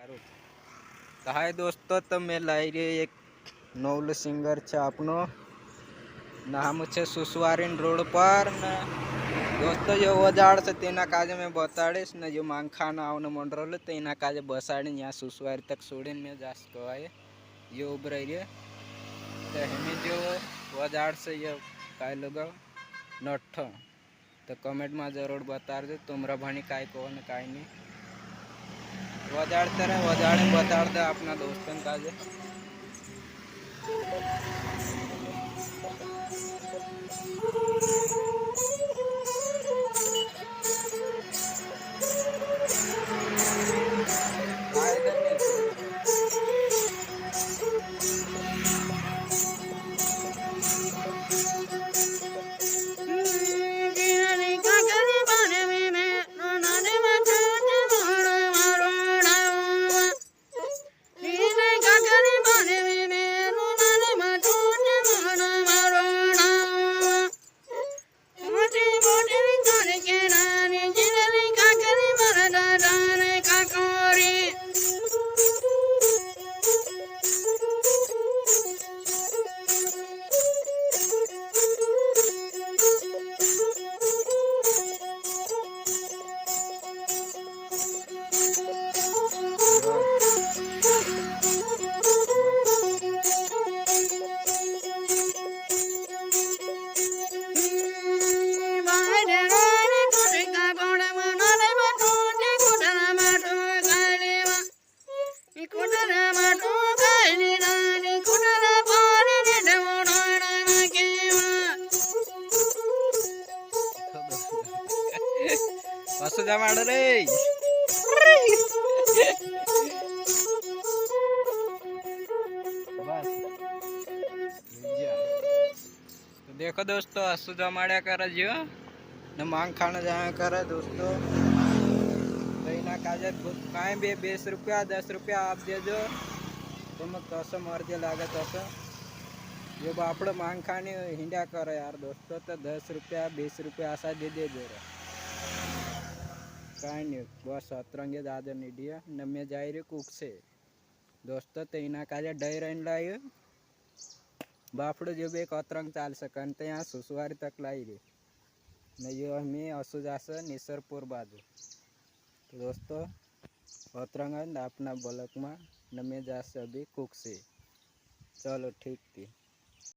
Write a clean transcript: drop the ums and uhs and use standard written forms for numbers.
तो हाय दोस्तों, तो मैं लाई रही एक नवल सिंगर है आपनो नाम है सुसवारीन रोड पर ने दोस्तों जो वजाड़ से तेना काजे में बताड़ीश ने जो मांगखाना आवने मंडरोल तेना काजे बसाड़ी यहाँ सुसवारी तक छोड़ी में जास कवाए ये उभराई रे तो हमें जो वजाड़ से ये काय लगाओ नठ तो कमेंट में जरूर बता दो तुमरा भणी काय कहो ने काय नहीं वजाड़ते रहे वजाड़े बता दे अपना दोस्तों काजे। वसुजा माड़ रे बस तो देखो दोस्तों असु जमाड़ा कर जो न मांग खाना जाया करे दोस्तों तो काजे काई भी 20 रुपया 10 रुपया आप दे दो तुम कसो मर्जी लागे तसो जो बापड़ मांग खानी हिंडा करे यार दोस्तों तो 10 रुपया 20 रुपया आशा दे दे कहीं नहीं बस अतरंगे दादर निडिया न मैं जाई रही कुक से दोस्तों तो इना काजे डई रही लाई बापड़ो जो भी एक अतरंग चाल सकन तो यहाँ सुसवारी तक लाई रही न यो हमें असुजास निसरपुर बाजू तो दोस्तों अतरंग अपना बलक में न मैं जा अभी कुक से चलो ठीक थी।